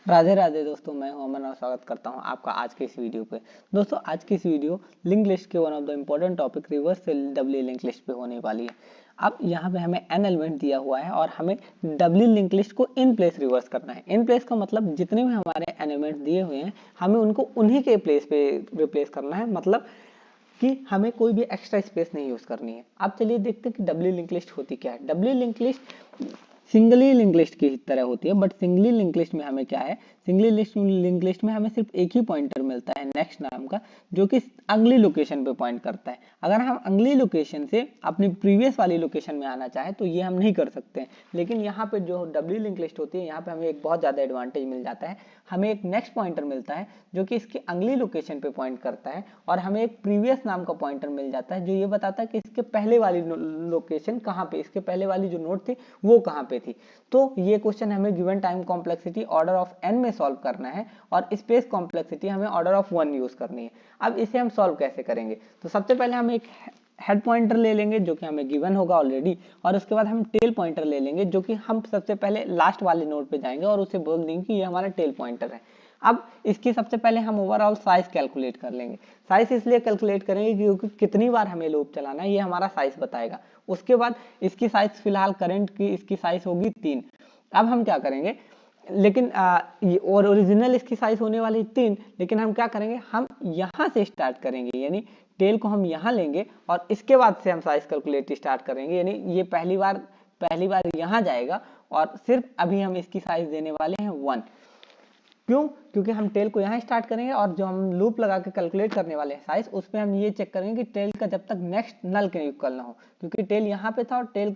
राधे राधे दोस्तों, मैं हूं अमन और स्वागत करता हूं आपका आज के इस वीडियो पे। दोस्तों, आज की इस वीडियो लिंक लिस्ट के one of the important topic reverse से डब्ल्यू लिंक लिस्ट पे होने वाली है। अब यहाँ पे हमें एन एलिमेंट दिया हुआ है और हमें डब्ल्यू लिंक लिस्ट को इन प्लेस रिवर्स करना है। इन प्लेस का मतलब जितने भी हमारे एलिमेंट दिए हुए हैं हमें उनको उन्हीं के प्लेस पे रिप्लेस करना है, मतलब कि हमें कोई भी एक्स्ट्रा स्पेस नहीं यूज करनी है। अब चलिए देखते हैं कि डब्ल्यू लिंक लिस्ट होती क्या है। W link list singly link list की तरह होती है, बट सिंगली लिंक लिस्ट में हमें क्या है, सिंगली लिंक लिस्ट में हमें सिर्फ एक ही पॉइंटर मिलता है नेक्स्ट नाम का, जो कि अगली लोकेशन पे पॉइंट करता है। अगर हम अगली लोकेशन से अपनी प्रीवियस वाली लोकेशन में आना चाहे तो ये हम नहीं कर सकते हैं। लेकिन यहाँ पे जो डब्ल्यू लिंक लिस्ट होती है, यहाँ पे हमें एक बहुत ज्यादा एडवांटेज मिल जाता है। हमें एक नेक्स्ट पॉइंटर मिलता है जो कि इसकी अगली लोकेशन पे पॉइंट करता है, और हमें एक प्रीवियस नाम का पॉइंटर मिल जाता है जो ये बताता है कि इसके पहले वाली लोकेशन कहाँ पे, इसके पहले वाली जो नोड थी वो कहाँ पे थी। तो ये क्वेश्चन हमें given time complexity order of n में सॉल्व करना है और स्पेस कॉम्प्लेक्सिटी हमें ऑर्डर ऑफ 1 यूज करनी है। अब इसे हम सॉल्व कैसे करेंगे, तो सबसे पहले हम एक हेड पॉइंटर ले लेंगे जो कि हमें गिवन होगा ऑलरेडी, और उसके बाद हम टेल पॉइंटर ले लेंगे जो कि हम सबसे पहले लास्ट वाले नोड पे जाएंगे और उसे बोल देंगे कि ये हमारा टेल पॉइंटर है। अब इसकी सबसे पहले हम ओवरऑल साइज कैलकुलेट कर लेंगे। साइज इसलिए कैलकुलेट करेंगे क्योंकि कितनी बार हमें लूप चलाना है ये हमारा साइज बताएगा। उसके बाद इसकी साइज फिलहाल करंट की इसकी साइज होगी 3। अब हम क्या करेंगे, लेकिन और ओरिजिनल इसकी साइज होने वाली 3, लेकिन हम क्या करेंगे, हम यहाँ से स्टार्ट करेंगे, यानी टेल को हम यहाँ लेंगे और इसके बाद से हम साइज कैलकुलेट स्टार्ट करेंगे। यानी ये पहली बार यहाँ जाएगा और सिर्फ अभी हम इसकी साइज देने वाले हैं 1। क्यों? क्योंकि हम टेल को यहाँ स्टार्ट करेंगे और जो हम लूप लगा के कैलकुलेट करने वाले हैं साइज, उसमें हम ये चेक करेंगे कि टेल का जब तक नेक्स्ट नल के इक्वल ना हो, क्योंकि टेल यहाँ पे था और टेल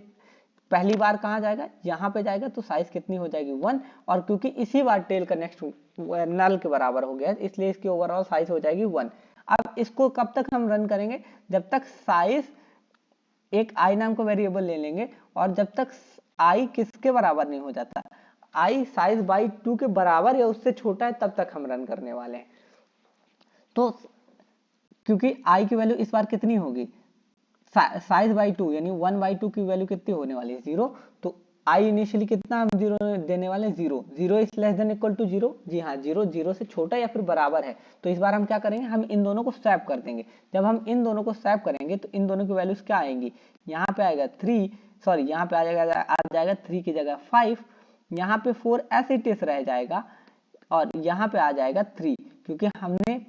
पहली बार कहाँ जाएगा, यहाँ पे जाएगा, तो साइज कितनी हो जाएगी 1। और क्योंकि इसी बार टेल का नेक्स्ट नल के बराबर हो गया, इसलिए इसकी ओवरऑल साइज हो जाएगी 1। अब इसको कब तक हम रन करेंगे, जब तक साइज एक आई नाम का वेरिएबल ले लेंगे और जब तक आई किसके बराबर नहीं हो जाता, आई साइज बाई 2 के बराबर या उससे छोटा है, तब तक हम रन करने वाले हैं। तो क्योंकि आई की वैल्यू इस बार कितनी होगी, साइज बाई 2, यानी 1/2 की वैल्यू कितनी होने वाली है, 0। तो आई इनिशियली कितना हम 0 देने वाले हैं, 0। 0 is less than equal to 0, जी हाँ, 0 0 से छोटा या फिर बराबर है। तो इस बार हम क्या करेंगे, हम इन दोनों को स्वैप कर देंगे। जब हम इन दोनों को स्वैप करेंगे तो इन दोनों की वैल्यूज क्या आएंगी, यहाँ पे आएगा 3, सॉरी यहाँ पे आ जाएगा 3 की जगह 5, यहाँ पे 4 ऐसे टेस रह जाएगा और यहाँ पे आ जाएगा 3, क्योंकि हमने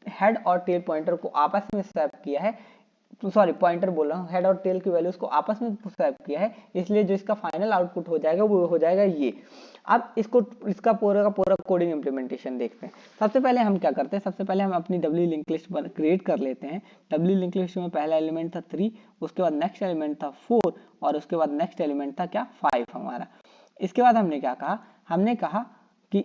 हेड और टेल पॉइंटर को आपस में स्वैप किया है। तो सॉरी, पॉइंटर बोल रहा हूँ, हेड और टेल की वैल्यूज को आपस में स्वैप किया है, इसलिए जो इसका फाइनल आउटपुट हो जाएगा वो हो जाएगा ये। अब इसका पूरा का पूरा कोडिंग इंप्लीमेंटेशन देखते हैं। सबसे पहले हम क्या करते हैं, सबसे पहले हम अपनी डब्ल्यू लिंक लिस्ट क्रिएट कर लेते हैं। डब्ल्यू लिंक लिस्ट में पहला एलिमेंट था 3, उसके बाद नेक्स्ट एलिमेंट था 4, और उसके बाद नेक्स्ट एलिमेंट था क्या, 5 हमारा। इसके बाद हमने क्या कहा, हमने कहा कि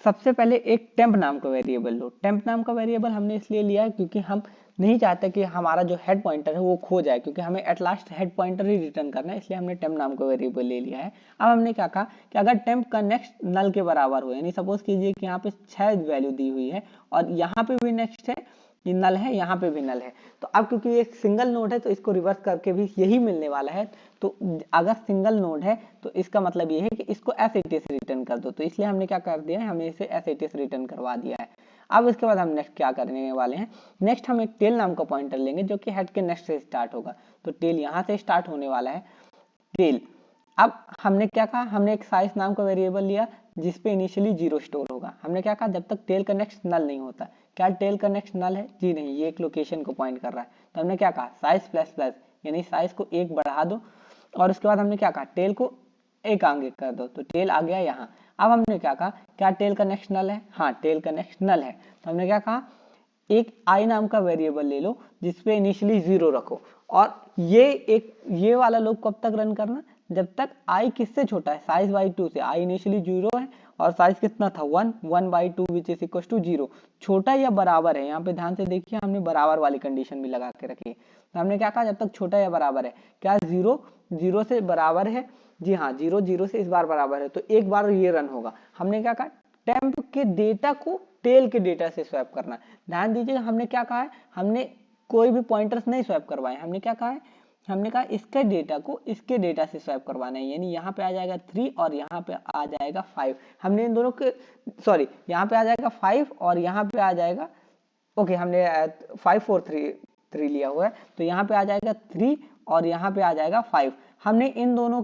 सबसे पहले एक टेम्प नाम का वेरिएबल लो। टेम्प नाम का वेरिएबल हमने इसलिए लिया है क्योंकि हम नहीं चाहते कि हमारा जो हेड पॉइंटर है वो खो जाए, क्योंकि हमें at last head pointer he return करना है, इसलिए हमने टेम्प नाम का वेरिएबल ले लिया है। अब हमने क्या कहा कि अगर टेम्प का नेक्स्ट नल के बराबर हो, यानी सपोज कीजिए कि यहाँ पे 6 वैल्यू दी हुई है और यहाँ पे भी नेक्स्ट है, ये नल है, यहाँ पे भी नल है, तो अब क्योंकि ये सिंगल नोड है तो इसको रिवर्स करके भी यही मिलने वाला है। तो अगर सिंगल नोड है तो इसका मतलब ये है कि इसको एस एट एस रिटर्न कर दो, तो इसलिए हमने क्या कर दिया है, हमने इसे एस एट एस रिटर्न करवा दिया है। अब इसके बाद हम नेक्स्ट क्या करने वाले हैं, नेक्स्ट हम एक टेल नाम का पॉइंटर लेंगे जो कि हेड के नेक्स्ट से स्टार्ट होगा। तो टेल यहाँ से स्टार्ट होने वाला है, टेल। अब हमने क्या कहा, हमने एक साइज नाम का वेरिएबल लिया जिसपे इनिशियली 0 स्टोर होगा। हमने क्या कहा, जब तक टेल का नेक्स्ट नल नहीं होता। क्या टेल का नेक्स्ट नल है, जी नहीं, ये एक लोकेशन को पॉइंट कर रहा है। तो हमने क्या कहा, साइज प्लस प्लस, यानी साइज को 1 बढ़ा दो, और उसके बाद हमने क्या कहा, टेल को 1 आगे कर दो, तो टेल आ गया यहाँ। अब हमने क्या कहा, क्या टेल का नेक्स्ट नल है, हाँ टेल का नेक्स्ट नल है। तो हमने क्या कहा, एक आई नाम का वेरिएबल ले लो जिसपे इनिशियली 0 रखो, और ये वाला लूप कब तक रन करना, जब तक आई किससे छोटा है, साइज बाई 2 से। आई इनिशियली 0 है और साइज कितना था 1, 1/2 विच इज इक्वल टू 0, छोटा या बराबर है। यहाँ पे ध्यान से देखिए, हमने बराबर वाली कंडीशन भी लगा के रखी है। तो हमने क्या कहा, जब तक छोटा या बराबर है, क्या 0 से बराबर है, जी हाँ, 0 से इस बार बराबर है, तो एक बार ये रन होगा। हमने क्या कहा, टेम्प के डेटा को टेल के डेटा से स्वैप करना। ध्यान दीजिएगा, हमने क्या कहा है, हमने कोई भी पॉइंटर्स नहीं स्वैप करवाए, हमने क्या कहा है, हमने कहा इसके डेटा को इसके डेटा से स्वैप करवाना है, यानी यहाँ पे आ जाएगा 3 और यहाँ पे आ जाएगा 5। हमने इन दोनों के सॉरी यहाँ पे आ जाएगा 5 और यहाँ पे आ जाएगा ओके हमने 5 4 3 लिया हुआ है, तो यहाँ पे आ जाएगा 3 और यहाँ पे आ जाएगा 5। हमने इन दोनों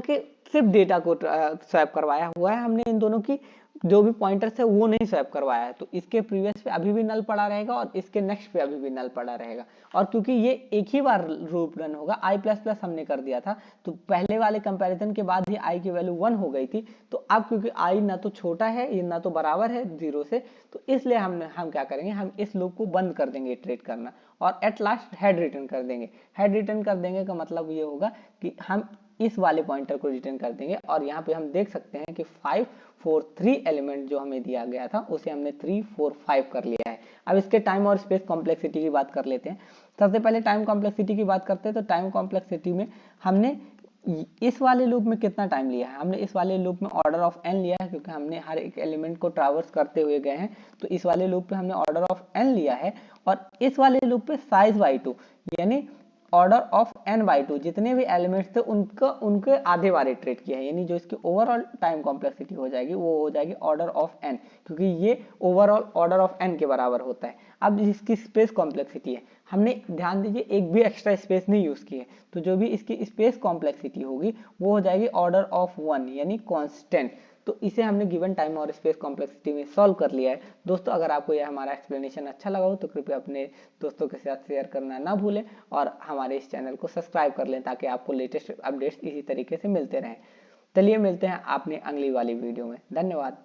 के सिर्फ डेटा को स्वैप करवाया हुआ है, हमने इन दोनों की जो भी पॉइंटर्स है वो नहीं स्वैप करवाया है, तो इसके प्रीवियस पे अभी भी नल पड़ा रहेगा और इसके नेक्स्ट पे अभी भी नल पड़ा रहेगा। और क्योंकि ये एक ही बार लूप रन होगा, i प्लस प्लस हमने कर दिया था, तो पहले वाले कंपैरिजन के बाद ही i की वैल्यू 1 हो गई थी, तो अब क्योंकि i ना तो छोटा है ये ना तो बराबर है 0 से, तो इसलिए हम क्या करेंगे, हम इस लूप को बंद कर देंगे इटरेट करना और एट लास्ट हेड रिटर्न कर देंगे। हेड रिटर्न कर देंगे का मतलब ये होगा कि हम इस वाले पॉइंटर को रिटर्न कर देंगे और यहाँ पे हम देख सकते हैं कि 5 4 3 एलिमेंट जो हमें दिया गया था उसे हमने 3 4 5 कर लिया है। अब इसके टाइम और स्पेस कॉम्प्लेक्सिटी की बात कर लेते हैं। सबसे पहले टाइम कॉम्प्लेक्सिटी की बात करते हैं, तो टाइम कॉम्प्लेक्सिटी में हमने इस वाले लूप में कितना टाइम लिया है, हमने इस वाले लूप में ऑर्डर ऑफ n लिया है, क्योंकि हमने हर एक एलिमेंट को ट्रैवर्स करते हुए गए हैं, तो इस वाले लूप पे हमने ऑर्डर ऑफ n लिया है। और इस वाले लूप पे साइज बाई 2 यानी ऑर्डर ऑफ n बाई 2 जितने भी एलिमेंट्स थे उनके आधे बार इटरेट किया है, यानी जो इसकी ओवरऑल टाइम कॉम्प्लेक्सिटी हो जाएगी वो हो जाएगी ऑर्डर ऑफ n, क्योंकि ये ओवरऑल ऑर्डर ऑफ n के बराबर होता है। अब इसकी स्पेस कॉम्प्लेक्सिटी है, हमने ध्यान दीजिए एक भी एक्स्ट्रा स्पेस नहीं यूज की है, तो जो भी इसकी स्पेस कॉम्प्लेक्सिटी होगी वो हो जाएगी ऑर्डर ऑफ 1 यानी कांस्टेंट। तो इसे हमने गिवन टाइम और स्पेस कॉम्प्लेक्सिटी में सॉल्व कर लिया है। दोस्तों अगर आपको यह हमारा एक्सप्लेनेशन अच्छा लगा हो तो कृपया अपने दोस्तों के साथ शेयर करना ना भूलें और हमारे इस चैनल को सब्सक्राइब कर लें ताकि आपको लेटेस्ट अपडेट्स इसी तरीके से मिलते रहें। चलिए मिलते हैं आपने अगली वाली वीडियो में। धन्यवाद।